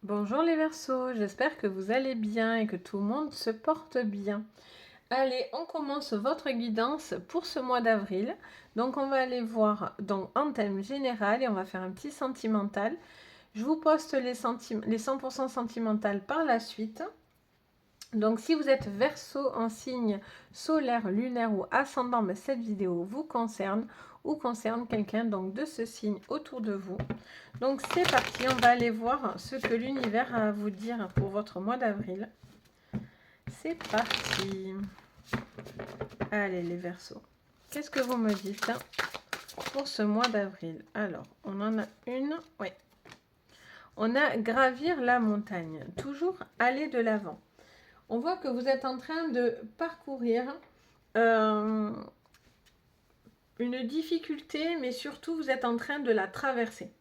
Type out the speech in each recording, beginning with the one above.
Bonjour les Verseaux, j'espère que vous allez bien et que tout le monde se porte bien. Allez, on commence votre guidance pour ce mois d'avril. Donc on va aller voir donc, en thème général et on va faire un petit sentimental. Je vous poste les 100% sentimental par la suite. Donc si vous êtes Verseau en signe solaire, lunaire ou ascendant, mais cette vidéo vous concerne ou concerne quelqu'un donc de ce signe autour de vous. Donc c'est parti, on va aller voir ce que l'univers a à vous dire pour votre mois d'avril. C'est parti. Allez les Verseaux, qu'est-ce que vous me dites pour ce mois d'avril? Alors, on en a une, oui. On a gravir la montagne, toujours aller de l'avant. On voit que vous êtes en train de parcourir une difficulté, mais surtout vous êtes en train de la traverser.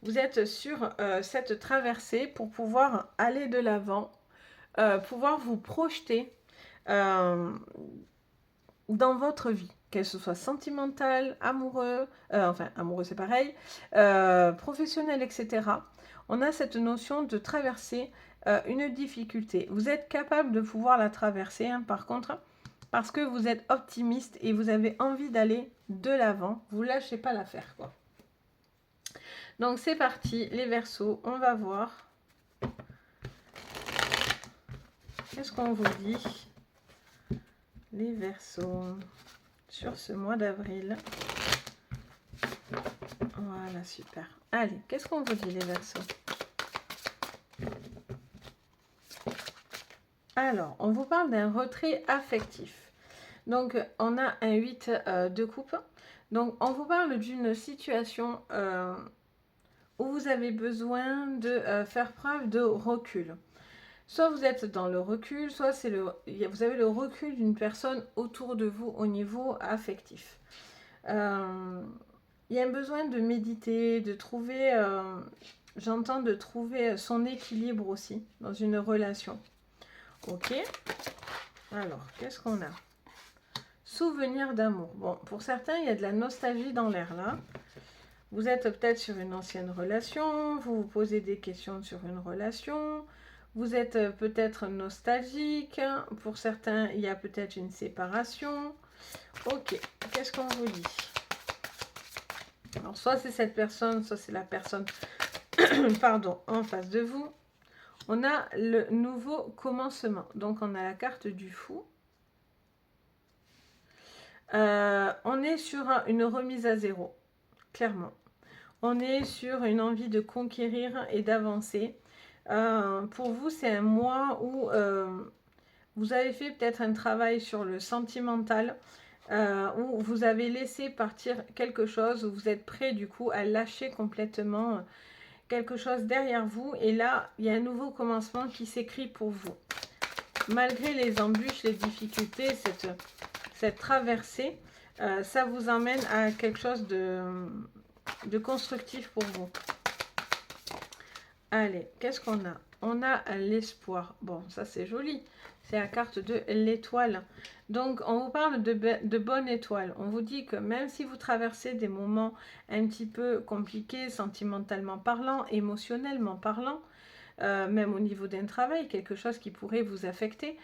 Vous êtes sur cette traversée pour pouvoir aller de l'avant, pouvoir vous projeter dans votre vie, qu'elle soit sentimentale, amoureux, enfin amoureux c'est pareil, professionnel, etc. On a cette notion de traverser une difficulté. Vous êtes capable de pouvoir la traverser, hein, par contre, parce que vous êtes optimiste et vous avez envie d'aller de l'avant. Vous lâchez pas l'affaire, quoi. Donc c'est parti, les Verseaux, on va voir. Qu'est-ce qu'on vous dit, les Verseaux, sur ce mois d'avril? Voilà, super. Allez, qu'est-ce qu'on vous dit, les Verseaux? Alors, on vous parle d'un retrait affectif. Donc, on a un 8 de coupe. Donc, on vous parle d'une situation où vous avez besoin de faire preuve de recul. Soit vous êtes dans le recul, soit vous avez le recul d'une personne autour de vous au niveau affectif. Il y a un besoin de méditer, de trouver, j'entends de trouver son équilibre aussi dans une relation. Ok. Alors, qu'est-ce qu'on a? Souvenir d'amour. Bon, pour certains, il y a de la nostalgie dans l'air là. Vous êtes peut-être sur une ancienne relation, vous vous posez des questions sur une relation, vous êtes peut-être nostalgique. Pour certains, il y a peut-être une séparation. Ok, qu'est-ce qu'on vous dit? Alors, soit c'est cette personne, soit c'est la personne pardon, en face de vous. On a le nouveau commencement. Donc, on a la carte du fou. On est sur une remise à zéro, clairement. On est sur une envie de conquérir et d'avancer. Pour vous, c'est un mois où vous avez fait peut-être un travail sur le sentimental, où vous avez laissé partir quelque chose, où vous êtes prêt du coup à lâcher complètement quelque chose derrière vous. Et là, il y a un nouveau commencement qui s'écrit pour vous. Malgré les embûches, les difficultés, cette traversée, ça vous emmène à quelque chose de constructif pour vous. Allez, qu'est-ce qu'on a? On a l'espoir. Bon, ça c'est joli. C'est la carte de l'étoile. Donc, on vous parle de bonne étoile. On vous dit que même si vous traversez des moments un petit peu compliqués, sentimentalement parlant, émotionnellement parlant, même au niveau d'un travail, quelque chose qui pourrait vous affecter,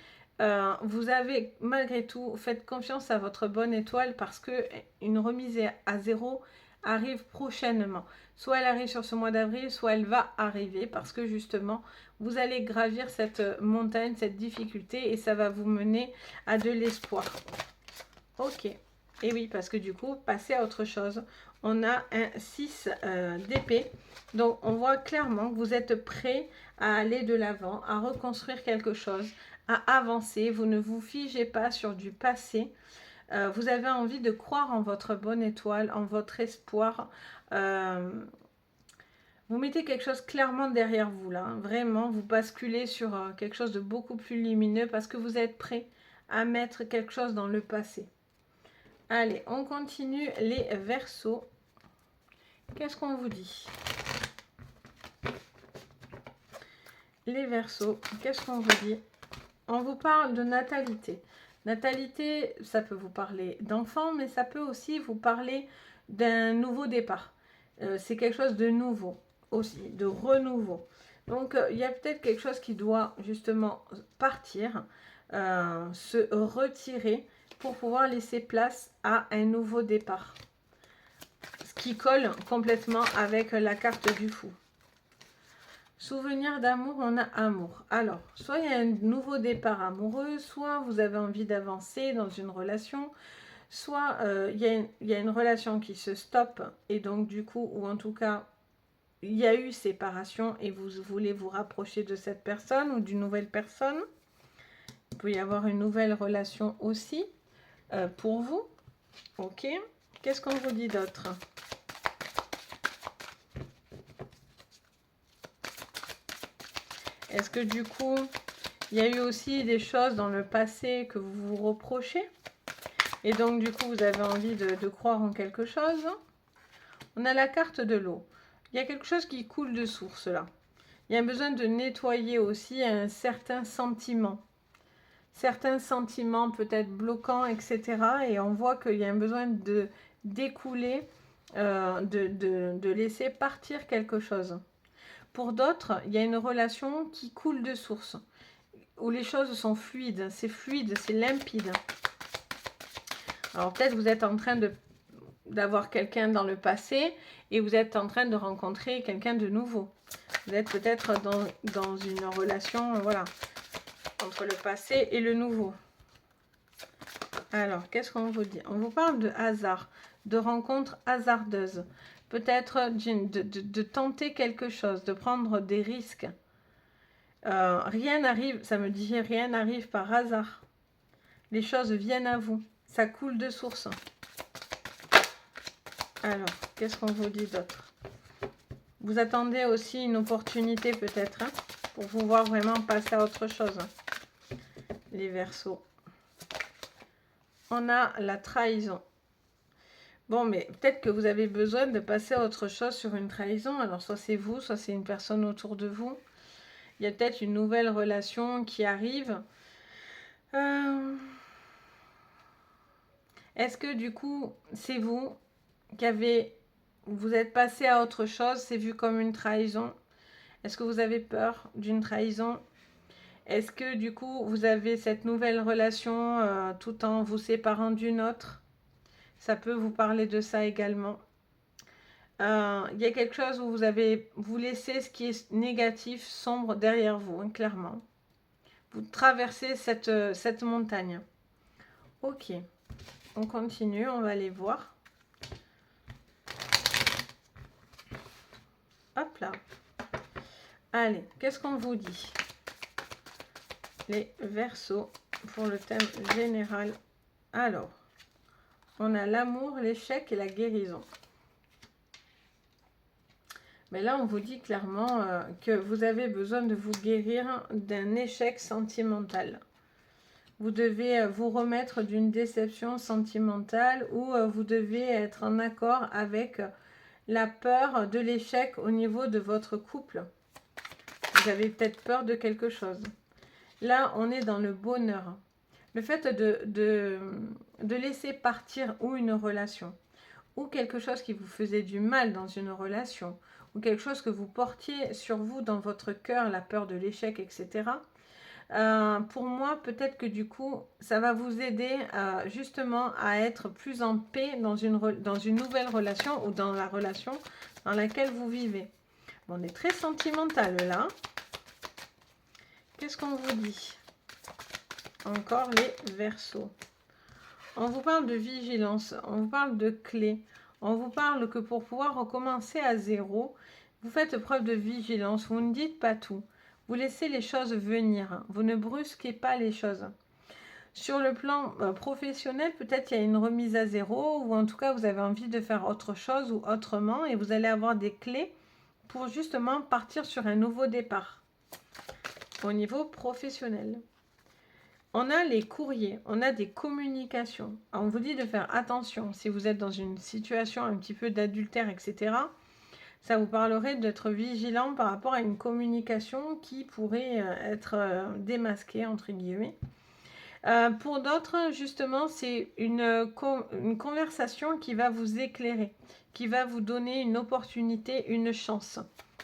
vous avez malgré tout fait confiance à votre bonne étoile parce que une remise à zéro arrive prochainement. Soit elle arrive sur ce mois d'avril, soit elle va arriver parce que justement, vous allez gravir cette montagne, cette difficulté et ça va vous mener à de l'espoir. Ok. Et oui, parce que du coup, passer à autre chose. On a un 6 d'épée. Donc, on voit clairement que vous êtes prêt à aller de l'avant, à reconstruire quelque chose, à avancer. Vous ne vous figez pas sur du passé. Vous avez envie de croire en votre bonne étoile, en votre espoir. Vous mettez quelque chose clairement derrière vous là. Hein. Vraiment, vous basculez sur quelque chose de beaucoup plus lumineux parce que vous êtes prêt à mettre quelque chose dans le passé. Allez, on continue les Verseaux. Qu'est-ce qu'on vous dit? Les Verseaux, qu'est-ce qu'on vous dit? On vous parle de natalité. Natalité, ça peut vous parler d'enfant, mais ça peut aussi vous parler d'un nouveau départ. C'est quelque chose de nouveau aussi, de renouveau. Donc, il y a peut-être quelque chose qui doit justement partir, se retirer pour pouvoir laisser place à un nouveau départ. Ce qui colle complètement avec la carte du fou. Souvenir d'amour, on a amour. Alors, soit il y a un nouveau départ amoureux, soit vous avez envie d'avancer dans une relation, soit il y a une relation qui se stoppe et donc du coup, ou en tout cas, il y a eu séparation et vous voulez vous rapprocher de cette personne ou d'une nouvelle personne. Il peut y avoir une nouvelle relation aussi pour vous. Ok. Qu'est-ce qu'on vous dit d'autre? Est-ce que du coup, il y a eu aussi des choses dans le passé que vous vous reprochez? Et donc du coup, vous avez envie de croire en quelque chose? On a la carte de l'eau. Il y a quelque chose qui coule de source là. Il y a besoin de nettoyer aussi un certain sentiment. Certains sentiments peut-être bloquants, etc. Et on voit qu'il y a un besoin de d'écouler, de laisser partir quelque chose. Pour d'autres, il y a une relation qui coule de source, où les choses sont fluides, c'est limpide. Alors peut-être vous êtes en train d'avoir quelqu'un dans le passé et vous êtes en train de rencontrer quelqu'un de nouveau. Vous êtes peut-être dans une relation, voilà, entre le passé et le nouveau. Alors, qu'est-ce qu'on vous dit? On vous parle de hasard, de rencontres hasardeuses. Peut-être de tenter quelque chose, de prendre des risques. Rien n'arrive, ça me dit, rien n'arrive par hasard. Les choses viennent à vous. Ça coule de source. Alors, qu'est-ce qu'on vous dit d'autre? Vous attendez aussi une opportunité peut-être, hein, pour pouvoir vraiment passer à autre chose. Les Verseaux. On a la trahison. Bon, mais peut-être que vous avez besoin de passer à autre chose sur une trahison. Alors, soit c'est vous, soit c'est une personne autour de vous. Il y a peut-être une nouvelle relation qui arrive. Est-ce que du coup, c'est vous qui avez... Vous êtes passé à autre chose, c'est vu comme une trahison? Est-ce que vous avez peur d'une trahison? Est-ce que du coup, vous avez cette nouvelle relation tout en vous séparant d'une autre? Ça peut vous parler de ça également. Il y a quelque chose où vous laissez ce qui est négatif, sombre derrière vous, hein, clairement. Vous traversez cette montagne. Ok, on continue, on va aller voir. Hop là. Allez, qu'est-ce qu'on vous dit? Les Verseaux pour le thème général. Alors, on a l'amour, l'échec et la guérison. Mais là, on vous dit clairement que vous avez besoin de vous guérir d'un échec sentimental. Vous devez vous remettre d'une déception sentimentale ou vous devez être en accord avec la peur de l'échec au niveau de votre couple. Vous avez peut-être peur de quelque chose. Là, on est dans le bonheur. Le fait de laisser partir ou une relation, ou quelque chose qui vous faisait du mal dans une relation, ou quelque chose que vous portiez sur vous dans votre cœur, la peur de l'échec, etc. Pour moi, peut-être que du coup, ça va vous aider justement à être plus en paix dans une nouvelle relation ou dans la relation dans laquelle vous vivez. Bon, on est très sentimental là. Qu'est-ce qu'on vous dit? Encore les Verseaux. On vous parle de vigilance, on vous parle de clés. On vous parle que pour pouvoir recommencer à zéro, vous faites preuve de vigilance, vous ne dites pas tout. Vous laissez les choses venir, vous ne brusquez pas les choses. Sur le plan professionnel, peut-être il y a une remise à zéro, ou en tout cas vous avez envie de faire autre chose ou autrement, et vous allez avoir des clés pour justement partir sur un nouveau départ au niveau professionnel. On a les courriers, on a des communications. Alors, on vous dit de faire attention si vous êtes dans une situation un petit peu d'adultère, etc. Ça vous parlerait d'être vigilant par rapport à une communication qui pourrait être démasquée, entre guillemets. Pour d'autres, justement, c'est une conversation qui va vous éclairer, qui va vous donner une opportunité, une chance.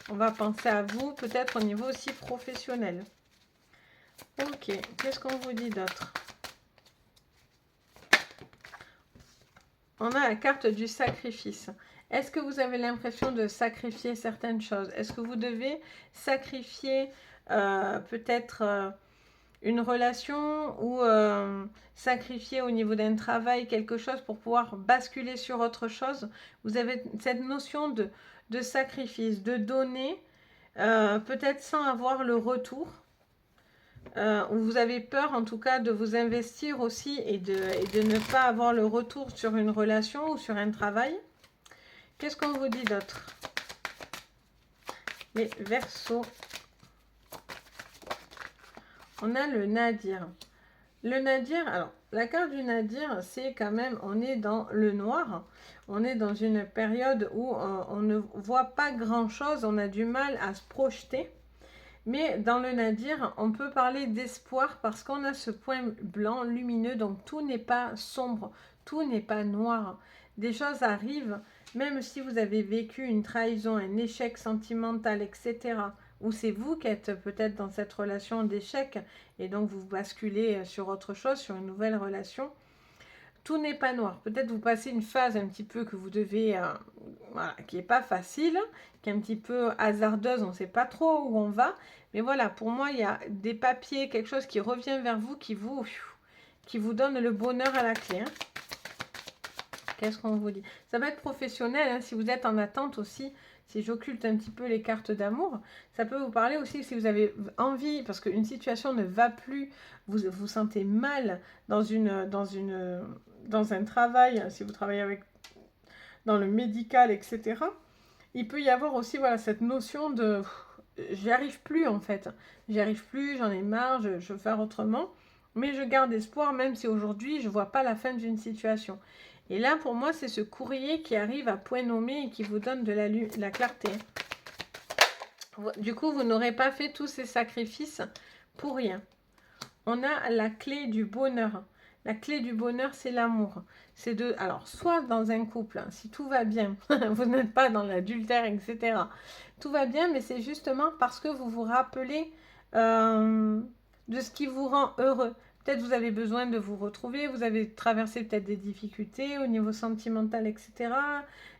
On va penser à vous, peut-être au niveau aussi professionnel. Ok, qu'est-ce qu'on vous dit d'autre? On a la carte du sacrifice. Est-ce que vous avez l'impression de sacrifier certaines choses? Est-ce que vous devez sacrifier peut-être une relation ou sacrifier au niveau d'un travail quelque chose pour pouvoir basculer sur autre chose? Vous avez cette notion de sacrifice, de donner, peut-être sans avoir le retour. Ou vous avez peur en tout cas de vous investir aussi et de ne pas avoir le retour sur une relation ou sur un travail. Qu'est-ce qu'on vous dit d'autre? Les Verseaux. On a le Nadir. Le Nadir, alors la carte du Nadir, c'est quand même, on est dans le noir. On est dans une période où on ne voit pas grand-chose, on a du mal à se projeter. Mais dans le Nadir, on peut parler d'espoir parce qu'on a ce point blanc lumineux, donc tout n'est pas sombre, tout n'est pas noir. Des choses arrivent, même si vous avez vécu une trahison, un échec sentimental, etc. Ou c'est vous qui êtes peut-être dans cette relation d'échec et donc vous basculez sur autre chose, sur une nouvelle relation. Tout n'est pas noir. Peut-être vous passez une phase un petit peu que vous devez, voilà, qui n'est pas facile, qui est un petit peu hasardeuse, on ne sait pas trop où on va. Mais voilà, pour moi, il y a des papiers, quelque chose qui revient vers vous, qui vous donne le bonheur à la clé. Hein. Qu'est-ce qu'on vous dit? Ça va être professionnel, hein, si vous êtes en attente aussi. Si j'occulte un petit peu les cartes d'amour, ça peut vous parler aussi si vous avez envie, parce qu'une situation ne va plus, vous vous sentez mal dans un travail, si vous travaillez dans le médical, etc. Il peut y avoir aussi voilà, cette notion de j'y arrive plus en fait. J'y arrive plus, j'en ai marre, je veux faire autrement. Mais je garde espoir même si aujourd'hui je ne vois pas la fin d'une situation. Et là pour moi c'est ce courrier qui arrive à point nommé et qui vous donne de la clarté. Du coup vous n'aurez pas fait tous ces sacrifices pour rien. On a la clé du bonheur. La clé du bonheur, c'est l'amour. C'est alors, soit dans un couple, hein, si tout va bien, vous n'êtes pas dans l'adultère, etc. Tout va bien, mais c'est justement parce que vous vous rappelez de ce qui vous rend heureux. Peut-être vous avez besoin de vous retrouver, vous avez traversé peut-être des difficultés au niveau sentimental, etc.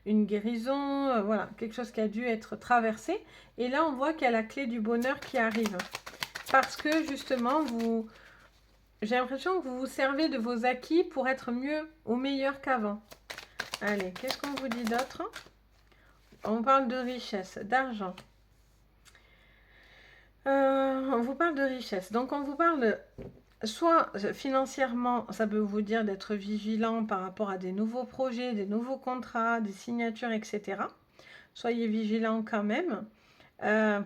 Une guérison, voilà, quelque chose qui a dû être traversé. Et là, on voit qu'il y a la clé du bonheur qui arrive. Parce que justement, j'ai l'impression que vous vous servez de vos acquis pour être mieux ou meilleur qu'avant. Allez, qu'est-ce qu'on vous dit d'autre? On parle de richesse, d'argent. On vous parle de richesse. Donc, on vous parle de... Soit financièrement, ça peut vous dire d'être vigilant par rapport à des nouveaux projets, des nouveaux contrats, des signatures, etc. Soyez vigilant quand même.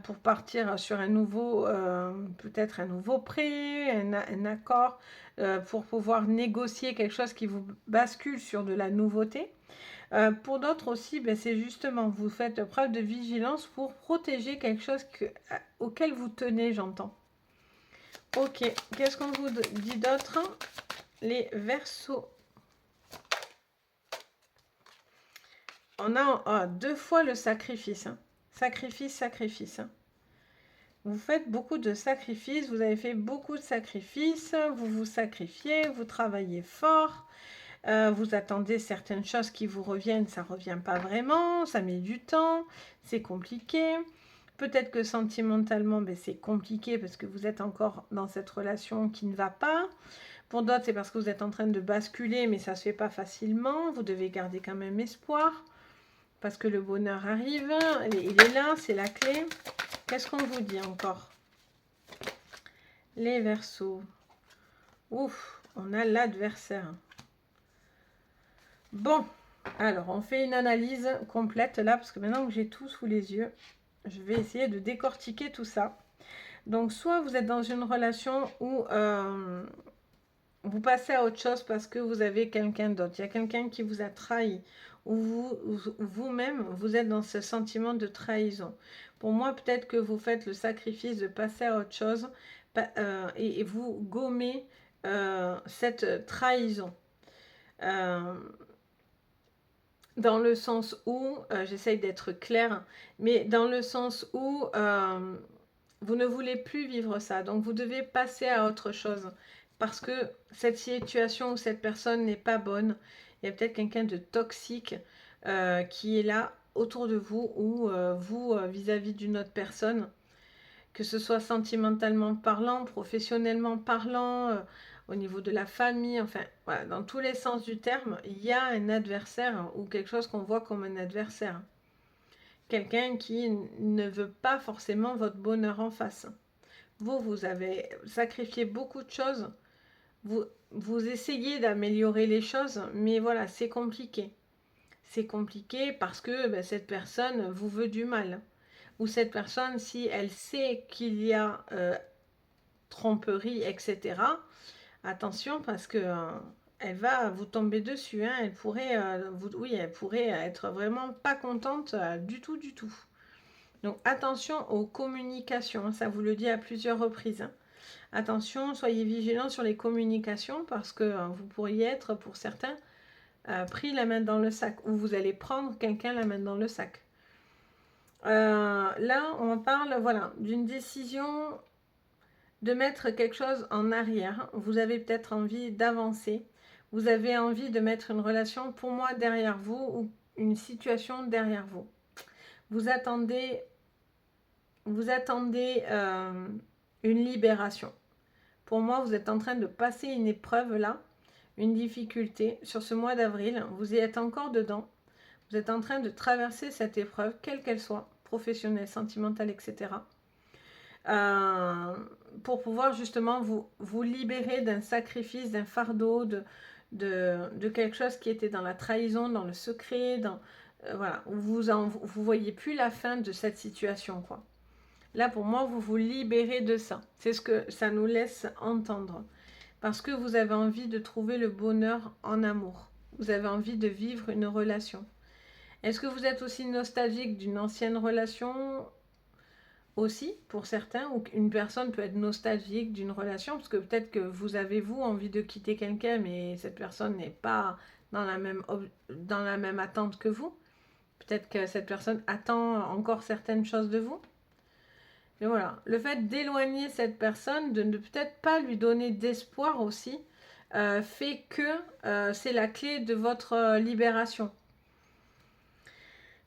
Pour partir sur un nouveau, peut-être un nouveau prêt, un accord, pour pouvoir négocier quelque chose qui vous bascule sur de la nouveauté. Pour d'autres aussi, ben, c'est justement, vous faites preuve de vigilance pour protéger quelque chose auquel vous tenez, j'entends. Ok, qu'est-ce qu'on vous dit d'autre? Les Verseaux. On a deux fois le sacrifice. Hein. Sacrifice, sacrifice. Hein. Vous faites beaucoup de sacrifices, vous avez fait beaucoup de sacrifices, vous vous sacrifiez, vous travaillez fort, vous attendez certaines choses qui vous reviennent, ça ne revient pas vraiment, ça met du temps, c'est compliqué. Peut-être que sentimentalement, ben, c'est compliqué parce que vous êtes encore dans cette relation qui ne va pas. Pour d'autres, c'est parce que vous êtes en train de basculer, mais ça ne se fait pas facilement. Vous devez garder quand même espoir parce que le bonheur arrive. Il est là, c'est la clé. Qu'est-ce qu'on vous dit encore? Les Verseaux. Ouf, on a l'adversaire. Bon, alors on fait une analyse complète là, parce que maintenant que j'ai tout sous les yeux, je vais essayer de décortiquer tout ça. Donc, soit vous êtes dans une relation où vous passez à autre chose parce que vous avez quelqu'un d'autre. Il y a quelqu'un qui vous a trahi. Ou vous-même, vous êtes dans ce sentiment de trahison. Pour moi, peut-être que vous faites le sacrifice de passer à autre chose et vous gommez cette trahison. dans le sens où, j'essaye d'être claire, mais dans le sens où vous ne voulez plus vivre ça, donc vous devez passer à autre chose, parce que cette situation ou cette personne n'est pas bonne. Il y a peut-être quelqu'un de toxique qui est là autour de vous, ou vous vis-à-vis d'une autre personne, que ce soit sentimentalement parlant, professionnellement parlant, au niveau de la famille, enfin, voilà, dans tous les sens du terme, il y a un adversaire ou quelque chose qu'on voit comme un adversaire. Quelqu'un qui ne veut pas forcément votre bonheur en face. Vous avez sacrifié beaucoup de choses, vous essayez d'améliorer les choses, mais voilà, c'est compliqué. C'est compliqué parce que cette personne vous veut du mal. Ou cette personne, si elle sait qu'il y a tromperie, etc., attention parce que elle va vous tomber dessus. Hein. Elle pourrait, oui, elle pourrait être vraiment pas contente du tout, du tout. Donc attention aux communications, ça vous le dit à plusieurs reprises. Hein. Attention, soyez vigilants sur les communications parce que vous pourriez être, pour certains, pris la main dans le sac, ou vous allez prendre quelqu'un la main dans le sac. Là, on parle, voilà, d'une décision de mettre quelque chose en arrière. Vous avez peut-être envie d'avancer. Vous avez envie de mettre une relation, pour moi, derrière vous, ou une situation derrière vous. Vous attendez une libération. Pour moi, vous êtes en train de passer une épreuve là, une difficulté sur ce mois d'avril. Vous y êtes encore dedans. Vous êtes en train de traverser cette épreuve, quelle qu'elle soit, professionnelle, sentimentale, etc. Pour pouvoir justement vous libérer d'un sacrifice, d'un fardeau, de quelque chose qui était dans la trahison, dans le secret, voilà, vous voyez plus la fin de cette situation, quoi. Là, pour moi, vous vous libérez de ça. C'est ce que ça nous laisse entendre. Parce que vous avez envie de trouver le bonheur en amour. Vous avez envie de vivre une relation. Est-ce que vous êtes aussi nostalgique d'une ancienne relation aussi, pour certains, ou une personne peut être nostalgique d'une relation, parce que peut-être que vous avez, vous, envie de quitter quelqu'un, mais cette personne n'est pas dans la même attente que vous. Peut-être que cette personne attend encore certaines choses de vous. Mais voilà, le fait d'éloigner cette personne, de ne peut-être pas lui donner d'espoir aussi, fait que c'est la clé de votre libération.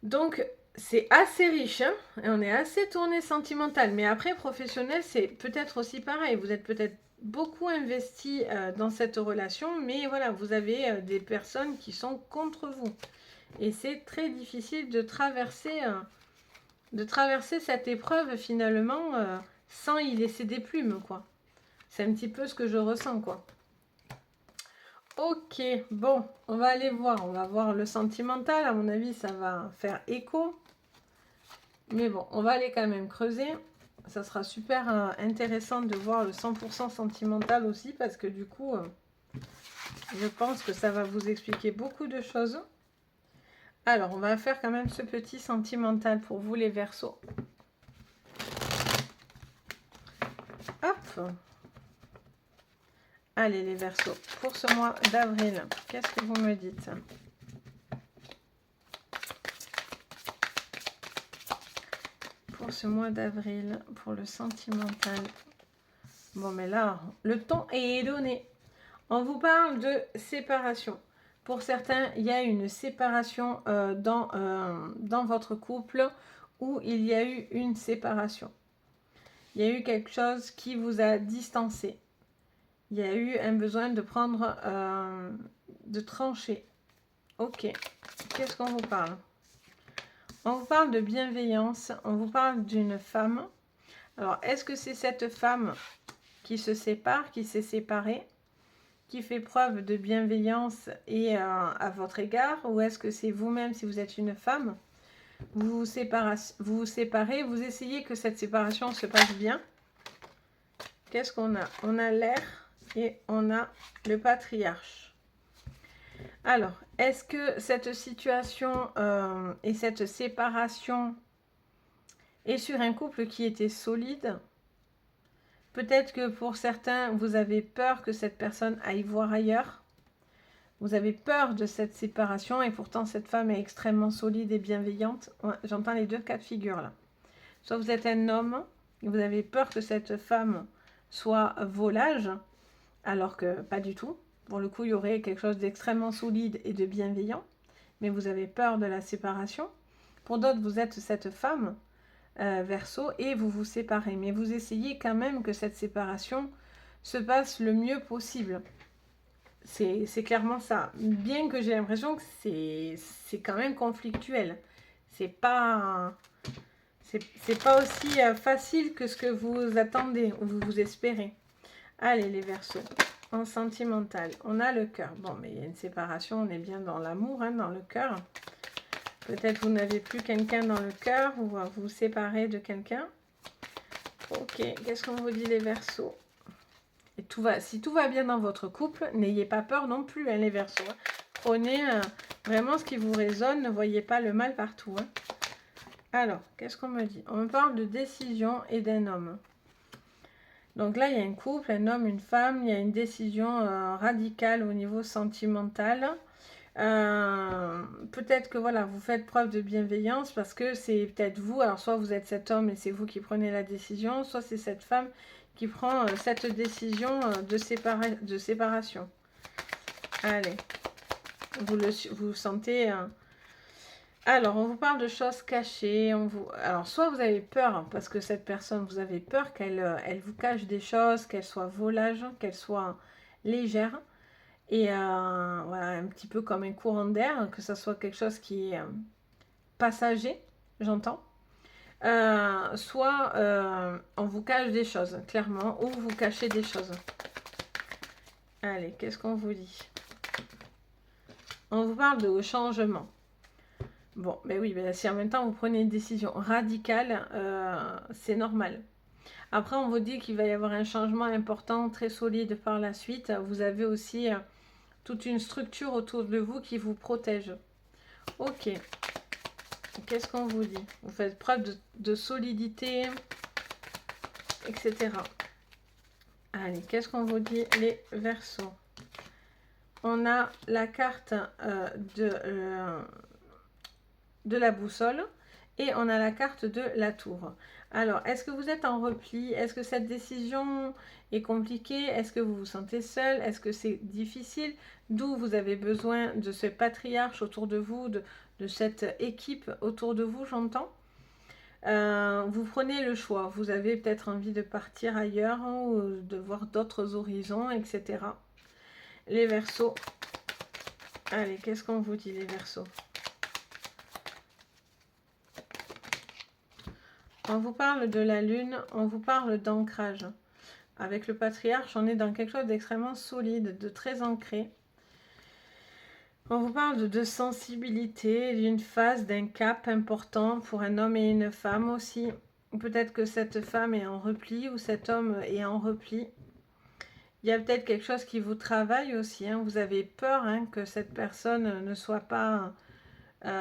Donc, c'est assez riche, hein, et on est assez tourné sentimental. Mais après, professionnel, c'est peut-être aussi pareil. Vous êtes peut-être beaucoup investi dans cette relation, mais voilà, vous avez des personnes qui sont contre vous. Et c'est très difficile de traverser cette épreuve finalement sans y laisser des plumes, quoi. C'est un petit peu ce que je ressens, quoi. Ok, bon, on va aller voir. On va voir le sentimental. À mon avis, ça va faire écho. Mais bon, on va aller quand même creuser. Ça sera super intéressant de voir le 100% sentimental aussi, parce que du coup, je pense que ça va vous expliquer beaucoup de choses. Alors, on va faire quand même ce petit sentimental pour vous, les Verseaux. Hop. Allez, les Verseaux, pour ce mois d'avril, qu'est-ce que vous me dites ? Pour ce mois d'avril, pour le sentimental. Bon, mais là, le ton est donné. On vous parle de séparation. Pour certains, il y a une séparation dans votre couple, où il y a eu une séparation. Il y a eu quelque chose qui vous a distancé. Il y a eu un besoin de prendre, de trancher. Ok, qu'est-ce qu'on vous parle ? On vous parle de bienveillance, on vous parle d'une femme. Alors, est-ce que c'est cette femme qui se sépare, qui s'est séparée, qui fait preuve de bienveillance et à votre égard, ou est-ce que c'est vous-même, si vous êtes une femme, vous vous séparez, vous essayez que cette séparation se passe bien. Qu'est-ce qu'on a ? On a l'air et on a le patriarche. Alors, est-ce que cette situation et cette séparation est sur un couple qui était solide ? Peut-être que pour certains, vous avez peur que cette personne aille voir ailleurs. Vous avez peur de cette séparation et pourtant cette femme est extrêmement solide et bienveillante. Ouais, j'entends les deux cas de figure là. Soit vous êtes un homme et vous avez peur que cette femme soit volage, alors que pas du tout. Pour le coup, il y aurait quelque chose d'extrêmement solide et de bienveillant, mais vous avez peur de la séparation. Pour d'autres, vous êtes cette femme, Verseau, et vous vous séparez. Mais vous essayez quand même que cette séparation se passe le mieux possible. C'est clairement ça. Bien que j'ai l'impression que c'est quand même conflictuel. C'est pas, c'est pas aussi facile que ce que vous attendez ou vous espérez. Allez, les Verseaux. En sentimental, on a le cœur. Bon, mais il y a une séparation, on est bien dans l'amour, hein, dans le cœur. Peut-être vous n'avez plus quelqu'un dans le cœur, ou vous vous séparez de quelqu'un. Ok, qu'est-ce qu'on vous dit, les Verseaux? Et si tout va bien dans votre couple, n'ayez pas peur non plus, hein, les Verseaux. Hein. Prenez vraiment ce qui vous résonne, ne voyez pas le mal partout. Hein. Alors, qu'est-ce qu'on me dit? On me parle de décision et d'un homme. Donc là, il y a un couple, un homme, une femme, il y a une décision radicale au niveau sentimental. Peut-être que voilà, vous faites preuve de bienveillance parce que c'est peut-être vous, alors soit vous êtes cet homme et c'est vous qui prenez la décision, soit c'est cette femme qui prend cette décision de séparation. Allez, vous sentez... Alors, on vous parle de choses cachées. Alors, soit vous avez peur, parce que cette personne, vous avez peur qu'elle elle vous cache des choses, qu'elle soit volage, qu'elle soit légère. Et voilà, un petit peu comme un courant d'air, que ce soit quelque chose qui est passager, j'entends. Soit on vous cache des choses, clairement, ou vous cachez des choses. Allez, qu'est-ce qu'on vous dit? On vous parle de changement. Bon, ben oui, ben si en même temps vous prenez une décision radicale, c'est normal. Après, on vous dit qu'il va y avoir un changement important, très solide par la suite. Vous avez aussi toute une structure autour de vous qui vous protège. Ok. Qu'est-ce qu'on vous dit? Vous faites preuve de solidité, etc. Allez, qu'est-ce qu'on vous dit, les Verseaux? On a la carte de la boussole et on a la carte de la tour. Alors, est-ce que vous êtes en repli? Est-ce que cette décision est compliquée? Est-ce que vous vous sentez seul? Est-ce que c'est difficile? D'où vous avez besoin de ce patriarche autour de vous, de cette équipe autour de vous, j'entends. Vous prenez le choix. Vous avez peut-être envie de partir ailleurs ou de voir d'autres horizons, etc. Les Verseaux. Allez, qu'est-ce qu'on vous dit, les Verseaux? On vous parle de la lune, on vous parle d'ancrage. Avec le patriarche, on est dans quelque chose d'extrêmement solide, de très ancré. On vous parle de sensibilité, d'une phase, d'un cap important pour un homme et une femme aussi. Peut-être que cette femme est en repli ou cet homme est en repli. Il y a peut-être quelque chose qui vous travaille aussi. Hein. Vous avez peur que cette personne ne soit pas,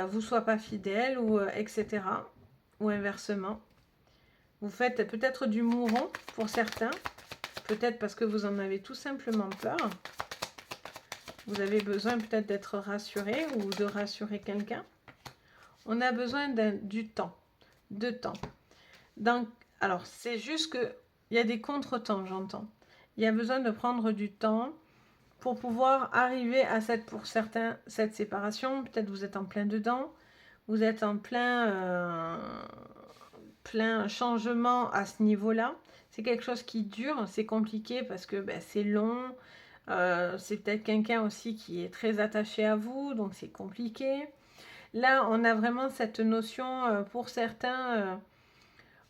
vous soit pas fidèle ou etc. Ou inversement. Vous faites peut-être du mouron pour certains. Peut-être parce que vous en avez tout simplement peur. Vous avez besoin peut-être d'être rassuré ou de rassurer quelqu'un. On a besoin du temps. De temps. Donc, alors, c'est juste qu'il y a des contretemps, j'entends. Il y a besoin de prendre du temps pour pouvoir arriver à pour certains, cette séparation. Peut-être vous êtes en plein dedans. Vous êtes en plein changement à ce niveau-là. C'est quelque chose qui dure, c'est compliqué parce que c'est long. C'est peut-être quelqu'un aussi qui est très attaché à vous, donc c'est compliqué. Là, on a vraiment cette notion pour certains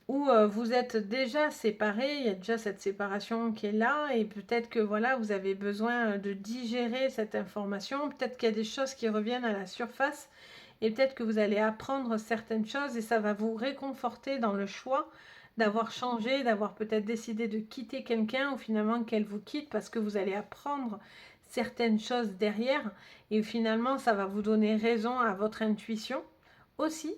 où vous êtes déjà séparés, il y a déjà cette séparation qui est là, et peut-être que voilà, vous avez besoin de digérer cette information. Peut-être qu'il y a des choses qui reviennent à la surface, et peut-être que vous allez apprendre certaines choses, et ça va vous réconforter dans le choix d'avoir changé, d'avoir peut-être décidé de quitter quelqu'un, ou finalement qu'elle vous quitte, parce que vous allez apprendre certaines choses derrière, et finalement ça va vous donner raison à votre intuition aussi.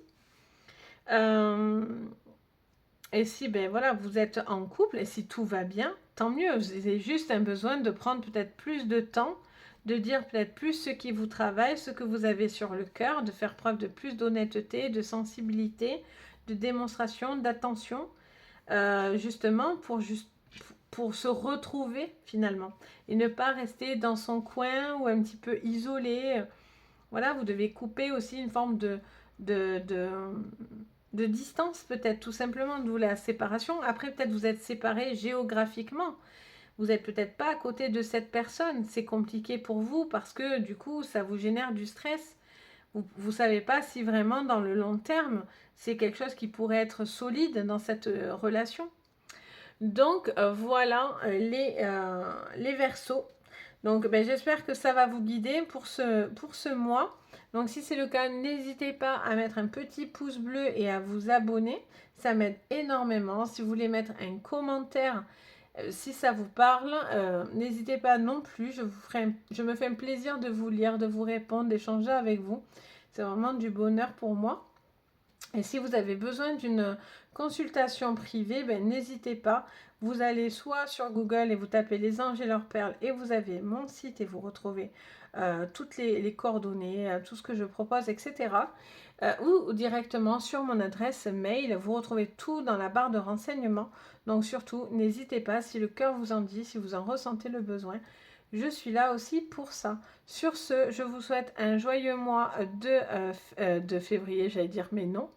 Et si voilà, vous êtes en couple, et si tout va bien, tant mieux. Vous avez juste un besoin de prendre peut-être plus de temps, de dire peut-être plus ce qui vous travaille, ce que vous avez sur le cœur, de faire preuve de plus d'honnêteté, de sensibilité, de démonstration, d'attention, justement pour se retrouver finalement et ne pas rester dans son coin ou un petit peu isolé. Voilà, vous devez couper aussi une forme de, de, de distance peut-être, tout simplement, d'où la séparation. Après, peut-être vous êtes séparés géographiquement. Vous n'êtes peut-être pas à côté de cette personne. C'est compliqué pour vous parce que du coup, ça vous génère du stress. Vous ne savez pas si vraiment dans le long terme, c'est quelque chose qui pourrait être solide dans cette relation. Donc voilà les Verseaux. Donc ben, j'espère que ça va vous guider pour ce mois. Donc si c'est le cas, n'hésitez pas à mettre un petit pouce bleu et à vous abonner. Ça m'aide énormément. Si vous voulez mettre un commentaire, si ça vous parle, n'hésitez pas non plus. Je me fais un plaisir de vous lire, de vous répondre, d'échanger avec vous. C'est vraiment du bonheur pour moi. Et si vous avez besoin d'une consultation privée, ben, n'hésitez pas. Vous allez soit sur Google et vous tapez les anges et leurs perles et vous avez mon site et vous retrouvez toutes les coordonnées, tout ce que je propose, etc. Ou directement sur mon adresse mail. Vous retrouvez tout dans la barre de renseignements. Donc surtout, n'hésitez pas si le cœur vous en dit, si vous en ressentez le besoin. Je suis là aussi pour ça. Sur ce, je vous souhaite un joyeux mois de février, j'allais dire, mais non,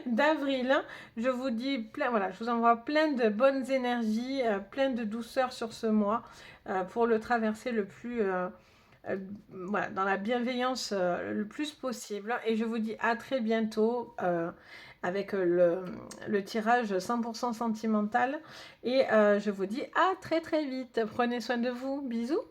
d'avril. Je vous dis plein, voilà, je vous envoie plein de bonnes énergies, plein de douceur sur ce mois pour le traverser le plus, voilà, dans la bienveillance le plus possible. Et je vous dis à très bientôt avec le tirage 100% sentimental. Et je vous dis à très très vite. Prenez soin de vous. Bisous.